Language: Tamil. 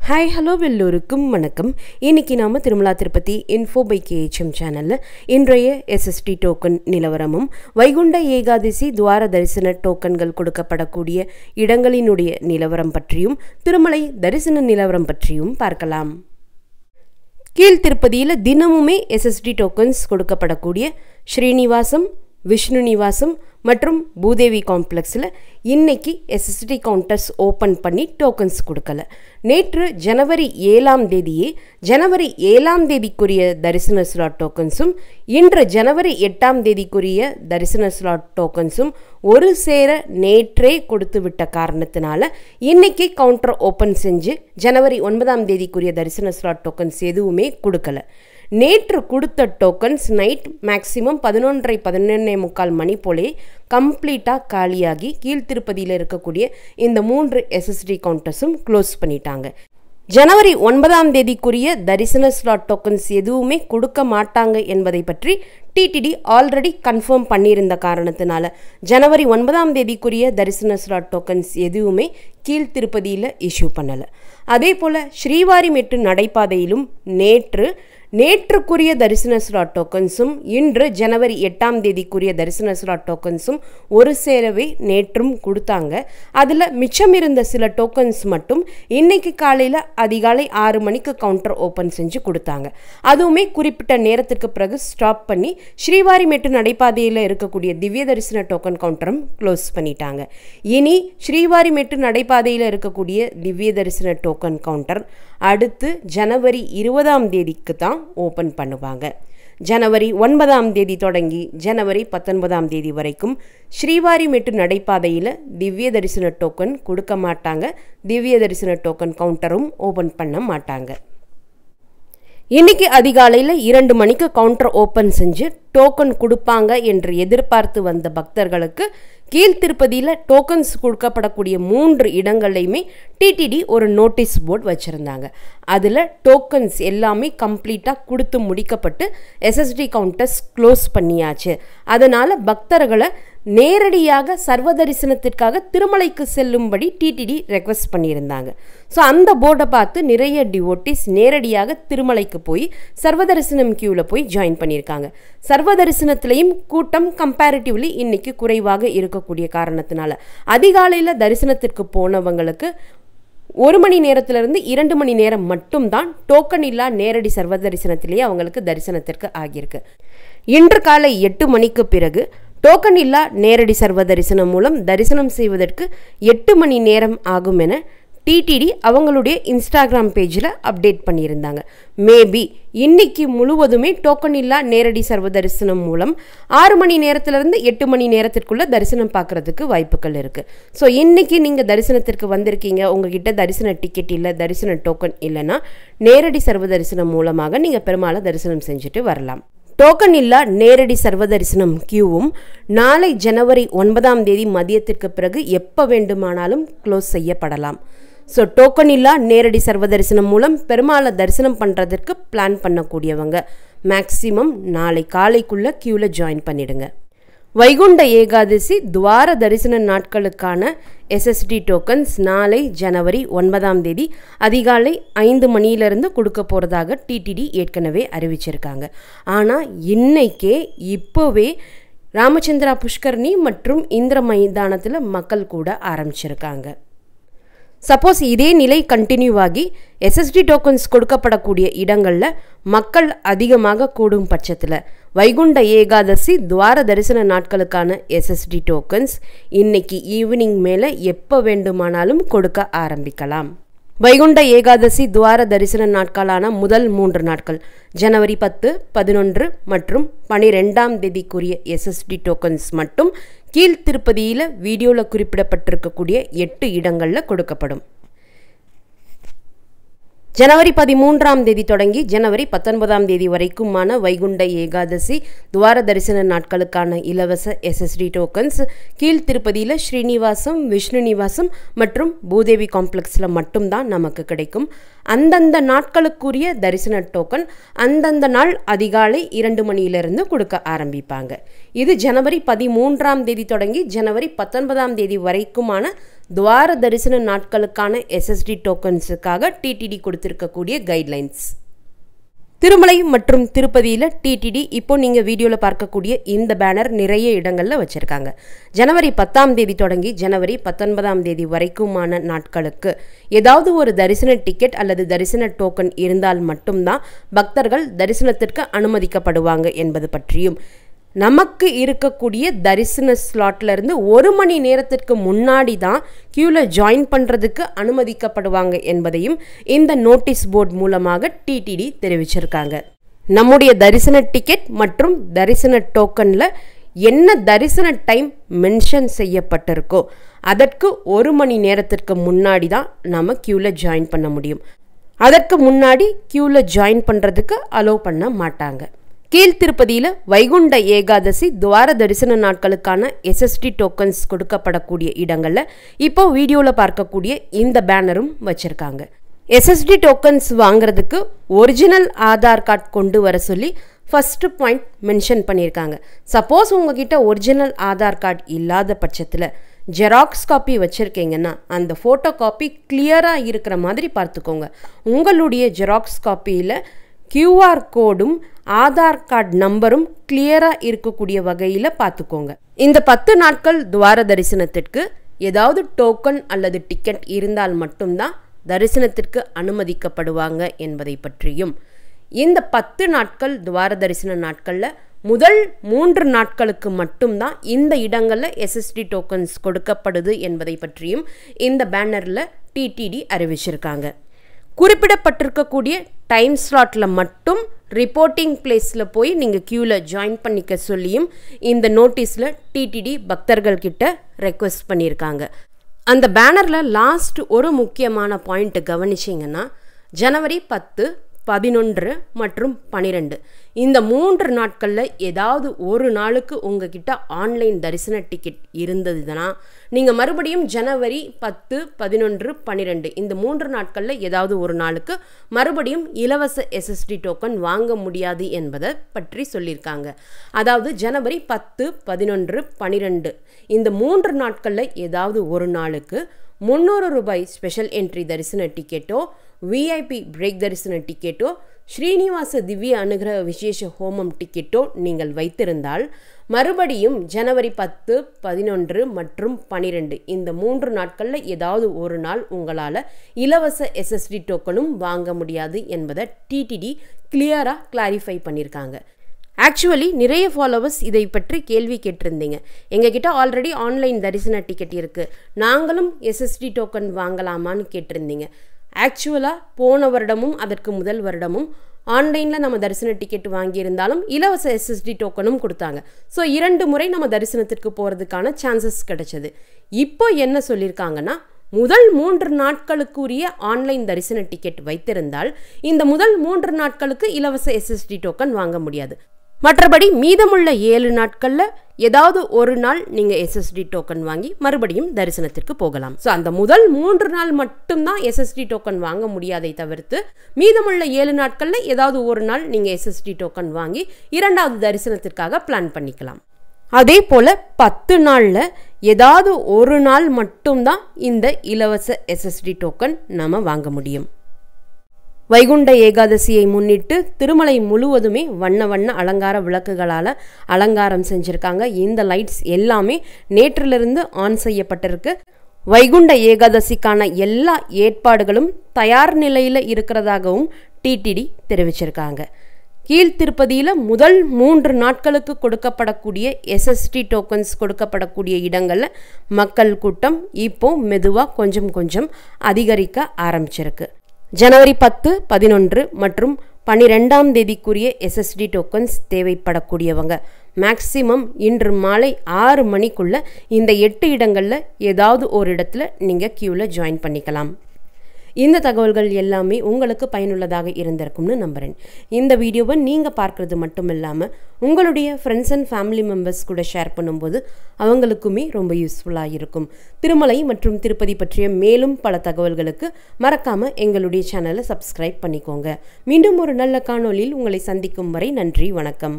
ஹாய் ஹலோ எல்லோருக்கும் வணக்கம். இன்றைக்கி நாம் Tirumala Tirupati info by KHM சேனலில் இன்றைய SST டோக்கன் நிலவரமும் வைகுண்ட ஏகாதசி துவார தரிசன டோக்கன்கள் கொடுக்கப்படக்கூடிய இடங்களினுடைய நிலவரம் பற்றியும் திருமலை தரிசன நிலவரம் பற்றியும் பார்க்கலாம். கீழ்த்திருப்பதியில் தினமுமே SST டோக்கன்ஸ் கொடுக்கப்படக்கூடிய ஸ்ரீனிவாசம், விஷ்ணு நிவாசம் மற்றும் பூதேவி காம்ப்ளெக்ஸில் இன்னைக்கு SST கவுண்டர்ஸ் ஓப்பன் பண்ணி டோக்கன்ஸ் கொடுக்கல. நேற்று ஜனவரி 7ஆம் தேதியே ஜனவரி 7ஆம் தேதிக்குரிய தரிசன ஸ்லாட் டோக்கன்ஸும் இன்று ஜனவரி 8ஆம் தேதிக்குரிய தரிசன ஸ்லாட் டோக்கன்ஸும் ஒரு சேர நேற்றே கொடுத்து விட்ட காரணத்தினால இன்னைக்கு கவுண்டர் ஓப்பன் செஞ்சு ஜனவரி 9ஆம் தேதிக்குரிய தரிசன ஸ்லாட் டோக்கன்ஸ் எதுவுமே கொடுக்கல. நேற்று கொடுத்த டோக்கன்ஸ் நைட் மேக்ஸிமம் 11:30 மணி போலே கம்ப்ளீட்டாக காலியாகி கீழ்த்திருப்பதியில் இருக்கக்கூடிய இந்த 3 SST கவுண்டர்ஸும் க்ளோஸ் பண்ணிட்டாங்க. ஜனவரி 9ஆம் தேதிக்குரிய தரிசன ஸ்லாட் டோக்கன்ஸ் எதுவுமே கொடுக்க மாட்டாங்க என்பதை பற்றி TTD ஆல்ரெடி கன்ஃபார்ம் பண்ணியிருந்த காரணத்தினால ஜனவரி 9ஆம் தேதிக்குரிய தரிசன ஸ்லாட் டோக்கன்ஸ் எதுவுமே கீழ்த்திருப்பதியில் இஷ்யூ பண்ணலை. அதே போல் ஸ்ரீவாரிமெட்டு நடைபாதையிலும் நேற்றுக்குரிய தரிசன ஸ்லாட் டோக்கன்ஸும் இன்று ஜனவரி 8ஆம் தேதிக்குரிய தரிசன ஸ்லாட் டோக்கன்ஸும் ஒரு சேரவே நேற்றும் கொடுத்தாங்க. அதில் மிச்சம் இருந்த சில டோக்கன்ஸ் மட்டும் இன்னைக்கு காலையில் அதிகாலை 6 மணிக்கு கவுண்டர் ஓப்பன் செஞ்சு கொடுத்தாங்க. அதுவுமே குறிப்பிட்ட நேரத்திற்கு பிறகு ஸ்டாப் பண்ணி ஸ்ரீவாரிமெட்டு நடைபாதையில் இருக்கக்கூடிய திவ்ய தரிசன டோக்கன் கவுண்டரும் க்ளோஸ் பண்ணிட்டாங்க. இனி ஸ்ரீவாரிமெட்டு நடைபாதையில் இருக்கக்கூடிய திவ்ய தரிசன டோக்கன் கவுண்டர் அடுத்து ஜனவரி 20ஆம் தேதிக்கு தான் ஓப்பன் பண்ணுவாங்க. ஜனவரி 9ஆம் தேதி தொடங்கி ஜனவரி 19ஆம் தேதி வரைக்கும் ஸ்ரீவாரிமெட்டு நடைபாதையில் திவ்ய தரிசன டோக்கன் கொடுக்க மாட்டாங்க. திவ்ய தரிசன டோக்கன் கவுண்டரும் ஓப்பன் பண்ண மாட்டாங்க. இன்னைக்கு அதிகாலையில் 2 மணிக்கு கவுண்டர் ஓப்பன் செஞ்சு டோக்கன் கொடுப்பாங்க என்று எதிர்பார்த்து வந்த பக்தர்களுக்கு கீழ்த்திருப்பதியில் டோக்கன்ஸ் கொடுக்கப்படக்கூடிய 3 இடங்கள்லையுமே TTD ஒரு நோட்டீஸ் போர்டு வச்சுருந்தாங்க. அதில் டோக்கன்ஸ் எல்லாமே கம்ப்ளீட்டாக கொடுத்து முடிக்கப்பட்டு SST கவுண்டர்ஸ் க்ளோஸ் பண்ணியாச்சு. அதனால் பக்தர்களை நேரடியாக சர்வ தரிசனத்திற்காக திருமலைக்கு செல்லும்படி TTD ரெக்வஸ்ட் பண்ணியிருந்தாங்க. ஸோ அந்த போர்டை பார்த்து நிறைய டிவோட்டிஸ் நேரடியாக திருமலைக்கு போய் சர்வ தரிசனம் கியூவில் போய் ஜாயின் பண்ணியிருக்காங்க. சர்வ தரிசனத்திலையும் கூட்டம் கம்பேரிட்டிவ்லி இன்னைக்கு குறைவாக இருக்கக்கூடிய காரணத்தினால அதிகாலையில் தரிசனத்திற்கு போனவங்களுக்கு 1 மணி நேரத்திலிருந்து 2 மணி நேரம் மட்டும்தான் டோக்கன் இல்லா நேரடி சர்வ தரிசனத்திலேயே அவங்களுக்கு தரிசனத்திற்கு ஆகியிருக்கு. இன்று காலை 8 மணிக்கு பிறகு டோக்கன் இல்லா நேரடி சர்வ தரிசனம் மூலம் தரிசனம் செய்வதற்கு 8 மணி நேரம் ஆகும் என TTD அவங்களுடைய இன்ஸ்டாகிராம் பேஜில் அப்டேட் பண்ணியிருந்தாங்க. மேபி இன்னைக்கு முழுவதுமே டோக்கன் இல்லா நேரடி சர்வ தரிசனம் மூலம் 6 மணி நேரத்திலிருந்து 8 மணி நேரத்திற்குள்ள தரிசனம் பார்க்கறதுக்கு வாய்ப்புகள் இருக்குது. ஸோ இன்னைக்கு நீங்கள் தரிசனத்திற்கு வந்திருக்கீங்க, உங்ககிட்ட தரிசன டிக்கெட் இல்லை, தரிசன டோக்கன் இல்லைன்னா நேரடி சர்வ தரிசனம் மூலமாக நீங்கள் பெருமாளை தரிசனம் செஞ்சுட்டு வரலாம். டோக்கன் இல்லா நேரடி சர்வ தரிசனம் கியூவும் நாளை ஜனவரி 9ஆம் தேதி மதியத்திற்கு பிறகு எப்போ வேண்டுமானாலும் க்ளோஸ் செய்யப்படலாம். ஸோ டோக்கன் இல்லா நேரடி சர்வ தரிசனம் மூலம் பெருமாளை தரிசனம் பண்ணுறதுக்கு பிளான் பண்ணக்கூடியவங்க மேக்சிமம் நாளை காலைக்குள்ளே கியூவில் ஜாயின் பண்ணிடுங்க. வைகுண்ட ஏகாதசி துவார தரிசன நாட்களுக்கான SST டோக்கன்ஸ் நாளை ஜனவரி 9ஆம் தேதி அதிகாலை 5 மணியிலிருந்து கொடுக்க போகிறதாக TTD ஏற்கனவே அறிவிச்சிருக்காங்க. ஆனால் இப்போவே ராமச்சந்திரா புஷ்கரணி மற்றும் இந்திர மைதானத்தில் மக்கள் கூட ஆரம்பிச்சிருக்காங்க. சப்போஸ் இதே நிலை கண்டினியூ ஆகி SST டோக்கன்ஸ் கொடுக்கப்படக்கூடிய இடங்களில் மக்கள் அதிகமாக கூடும் பட்சத்தில் வைகுண்ட ஏகாதசி துவார தரிசன நாட்களுக்கான SST டோக்கன்ஸ் இன்னைக்கு ஈவினிங் மேலே எப்போ வேண்டுமானாலும் கொடுக்க ஆரம்பிக்கலாம். வைகுண்ட ஏகாதசி துவார தரிசன நாட்களான முதல் 3 நாட்கள் ஜனவரி 10, 11 மற்றும் 12ஆம் தேதிக்குரிய SST டோக்கன்ஸ் மட்டும் கீழ்த்திருப்பதியில் வீடியோவில் குறிப்பிடப்பட்டிருக்கக்கூடிய 8 இடங்களில் கொடுக்கப்படும். ஜனவரி 13ஆம் தேதி தொடங்கி ஜனவரி 19ஆம் தேதி வரைக்குமான வைகுண்ட ஏகாதசி துவார தரிசன நாட்களுக்கான இலவச SST டோக்கன்ஸ் கீழ்த்திருப்பதியில் ஸ்ரீனிவாசம், விஷ்ணு நிவாசம் மற்றும் பூதேவி காம்ப்ளெக்ஸில் மட்டும்தான் நமக்கு கிடைக்கும். அந்தந்த நாட்களுக்குரிய தரிசன டோக்கன் அந்தந்த நாள் அதிகாலை 2 மணியிலிருந்து கொடுக்க ஆரம்பிப்பாங்க. இது ஜனவரி 13ஆம் தேதி தொடங்கி ஜனவரி 19ஆம் தேதி வரைக்குமான துவார தரிசன நாட்களுக்கான எஸ்எஸ்டி டோக்கன்ஸுக்காக டிடிடி கொடுத்திருக்கக்கூடிய கைட்லைன்ஸ். திருமலை மற்றும் திருப்பதியில் டிடிடி இப்போ நீங்கள் வீடியோவில் பார்க்கக்கூடிய இந்த பேனர் நிறைய இடங்களில் வச்சுருக்காங்க. ஜனவரி 10ஆம் தேதி தொடங்கி ஜனவரி 19ஆம் தேதி வரைக்குமான நாட்களுக்கு ஏதாவது ஒரு தரிசன டிக்கெட் அல்லது தரிசன டோக்கன் இருந்தால் மட்டும்தான் பக்தர்கள் தரிசனத்திற்கு அனுமதிக்கப்படுவாங்க என்பது பற்றியும், நமக்கு இருக்கக்கூடிய தரிசன ஸ்லாட்லேருந்து 1 மணி நேரத்திற்கு முன்னாடி தான் க்யூவில் ஜாயின் பண்ணுறதுக்கு அனுமதிக்கப்படுவாங்க என்பதையும் இந்த நோட்டீஸ் போர்டு மூலமாக டிடிடி தெரிவிச்சிருக்காங்க. நம்முடைய தரிசன டிக்கெட் மற்றும் தரிசன டோக்கனில் என்ன தரிசன டைம் மென்ஷன் செய்யப்பட்டிருக்கோ அதற்கு 1 மணி நேரத்திற்கு முன்னாடி தான் நம்ம க்யூவில் ஜாயின் பண்ண முடியும். அதற்கு முன்னாடி க்யூவில் ஜாயின் பண்ணுறதுக்கு அலோவ் பண்ண மாட்டாங்க. கீழ்த்திருப்பதியில் வைகுண்ட ஏகாதசி துவார தரிசன நாட்களுக்கான எஸ்எஸ்டி டோக்கன்ஸ் கொடுக்கப்படக்கூடிய இடங்களில் இப்போ வீடியோவில் பார்க்கக்கூடிய இந்த பேனரும் வச்சுருக்காங்க. எஸ்எஸ்டி டோக்கன்ஸ் வாங்குறதுக்கு ஒரிஜினல் ஆதார் கார்டு கொண்டு வர சொல்லி ஃபஸ்ட்டு பாயிண்ட் மென்ஷன் பண்ணியிருக்காங்க. சப்போஸ் உங்ககிட்ட ஒரிஜினல் ஆதார் கார்டு இல்லாத பட்சத்தில் ஜெராக்ஸ் காப்பி வச்சுருக்கீங்கன்னா அந்த ஃபோட்டோ காப்பி கிளியராக இருக்கிற மாதிரி பார்த்துக்கோங்க. உங்களுடைய ஜெராக்ஸ் காப்பியில் QR கோடும் ஆதார் கார்டு நம்பரும் கிளியராக இருக்கக்கூடிய வகையில் பார்த்துக்கோங்க. இந்த 10 நாட்கள் துவார தரிசனத்திற்கு ஏதாவது டோக்கன் அல்லது டிக்கெட் இருந்தால் மட்டும்தான் தரிசனத்திற்கு அனுமதிக்கப்படுவாங்க என்பதை பற்றியும், இந்த 10 நாட்கள் துவார தரிசன நாட்களில் முதல் 3 நாட்களுக்கு மட்டும்தான் இந்த இடங்களில் எஸ்எஸ்டி டோக்கன்ஸ் கொடுக்கப்படுது என்பதை பற்றியும் இந்த பேனரில் டிடிடி அறிவிச்சிருக்காங்க. குறிப்பிடப்பட்டிருக்கக்கூடிய டைம் ஸ்லாட்டில் மட்டும் ரிப்போர்ட்டிங் பிளேஸில் போய் நீங்கள் க்யூவில் ஜாயின் பண்ணிக்க சொல்லியும் இந்த நோட்டீஸில் டிடிடி பக்தர்கள்கிட்ட ரெக்வெஸ்ட் பண்ணியிருக்காங்க. அந்த பேனரில் லாஸ்ட் ஒரு முக்கியமான பாயிண்ட்டு கவனிச்சிங்கன்னா ஜனவரி 10, 11 மற்றும் 12 இந்த 3 நாட்களில் ஏதாவது ஒரு நாளுக்கு உங்ககிட்ட ஆன்லைன் தரிசன டிக்கெட் இருந்ததுன்னா நீங்கள் மறுபடியும் ஜனவரி 10, 11, 12 இந்த 3 நாட்களில் ஏதாவது ஒரு நாளுக்கு மறுபடியும் இலவச எஸ்எஸ்டி டோக்கன் வாங்க முடியாது என்பதை பற்றி சொல்லியிருக்காங்க. அதாவது ஜனவரி 10, 11, 12 இந்த 3 நாட்களில் ஏதாவது ஒரு நாளுக்கு 300 ரூபாய் ஸ்பெஷல் என்ட்ரி தரிசன டிக்கெட்டோ, விஐபி பிரேக் தரிசன டிக்கெட்டோ, ஸ்ரீனிவாச திவ்ய அனுகிரக விசேஷ ஹோமம் டிக்கெட்டோ நீங்கள் வைத்திருந்தால் மறுபடியும் ஜனவரி 10, 11 மற்றும் 12 இந்த 3 நாட்களில் ஏதாவது ஒரு நாள் உங்களால் இலவச எஸ்எஸ்டி டோக்கனும் வாங்க முடியாது என்பதை டிடிடி கிளியராக கிளாரிஃபை பண்ணியிருக்காங்க. ஆக்சுவலி நிறைய ஃபாலோவர்ஸ் இதை பற்றி கேள்வி கேட்டிருந்தீங்க. எங்ககிட்ட ஆல்ரெடி ஆன்லைன் தரிசன டிக்கெட் இருக்குது, நாங்களும் எஸ்எஸ்டி டோக்கன் வாங்கலாமான்னு கேட்டிருந்தீங்க. ஆக்சுவலாக போன வருடமும் அதற்கு முதல் வருடமும் ஆன்லைனில் நம்ம தரிசன டிக்கெட் வாங்கியிருந்தாலும் இலவச எஸ்எஸ்டி டோக்கனும் கொடுத்தாங்க. ஸோ 2 முறை நம்ம தரிசனத்திற்கு போகிறதுக்கான சான்சஸ் கிடைச்சது. இப்போ என்ன சொல்லியிருக்காங்கன்னா, முதல் 3 நாட்களுக்குரிய ஆன்லைன் தரிசன டிக்கெட் வைத்திருந்தால் இந்த முதல் 3 நாட்களுக்கு இலவச எஸ்எஸ்டி டோக்கன் வாங்க முடியாது. மற்றபடி மீதமுள்ள 7 நாட்களில் ஏதாவது ஒரு நாள் நீங்கள் எஸ்எஸ்டி டோக்கன் வாங்கி மறுபடியும் தரிசனத்திற்கு போகலாம். ஸோ அந்த முதல் 3 நாள் மட்டும்தான் எஸ்எஸ்டி டோக்கன் வாங்க முடியாதை தவிர்த்து மீதமுள்ள 7 நாட்களில் ஏதாவது ஒரு நாள் நீங்கள் எஸ்எஸ்டி டோக்கன் வாங்கி 2வது தரிசனத்திற்காக பிளான் பண்ணிக்கலாம். அதே போல் 10 நாளில் ஏதாவது ஒரு நாள் மட்டும்தான் இந்த இலவச எஸ்எஸ்டி டோக்கன் நம்ம வாங்க முடியும். வைகுண்ட ஏகாதசியை முன்னிட்டு திருமலை முழுவதுமே வண்ண வண்ண அலங்கார விளக்குகளால் அலங்காரம் செஞ்சுருக்காங்க. இந்த லைட்ஸ் எல்லாமே நேற்றிலிருந்து ஆன் செய்யப்பட்டிருக்கு. வைகுண்ட ஏகாதசிக்கான எல்லா ஏற்பாடுகளும் தயார் நிலையில் இருக்கிறதாகவும் டிடிடி தெரிவிச்சிருக்காங்க. கீழ்த்திருப்பதியில் முதல் 3 நாட்களுக்கு கொடுக்கப்படக்கூடிய எஸ்எஸ்டி டோக்கன்ஸ் கொடுக்கப்படக்கூடிய இடங்களில் மக்கள் கூட்டம் இப்போ மெதுவாக கொஞ்சம் அதிகரிக்க ஆரம்பிச்சிருக்கு. ஜனவரி 10, 11 மற்றும் 12ஆம் தேதிக்குரிய எஸ்எஸ்டி டோக்கன்ஸ் தேவைப்படக்கூடியவங்க மேக்ஸிமம் இன்று மாலை 6 மணிக்குள்ளே இந்த 8 இடங்களில் ஏதாவது ஒரு இடத்துல நீங்கள் க்யூவில் ஜாயின் பண்ணிக்கலாம். இந்த தகவல்கள் எல்லாமே உங்களுக்கு பயனுள்ளதாக இருந்திருக்கும்னு நம்புகிறேன். இந்த வீடியோவை நீங்கள் பார்க்குறது மட்டும் இல்லாமல் உங்களுடைய ஃப்ரெண்ட்ஸ் அண்ட் ஃபேமிலி மெம்பர்ஸ் கூட ஷேர் பண்ணும்போது அவங்களுக்குமே ரொம்ப யூஸ்ஃபுல்லாக இருக்கும். திருமலை மற்றும் திருப்பதி பற்றிய மேலும் பல தகவல்களுக்கு மறக்காமல் எங்களுடைய சேனலை சப்ஸ்கிரைப் பண்ணிக்கோங்க. மீண்டும் ஒரு நல்ல காணொளியில் உங்களை சந்திக்கும் வரை நன்றி, வணக்கம்.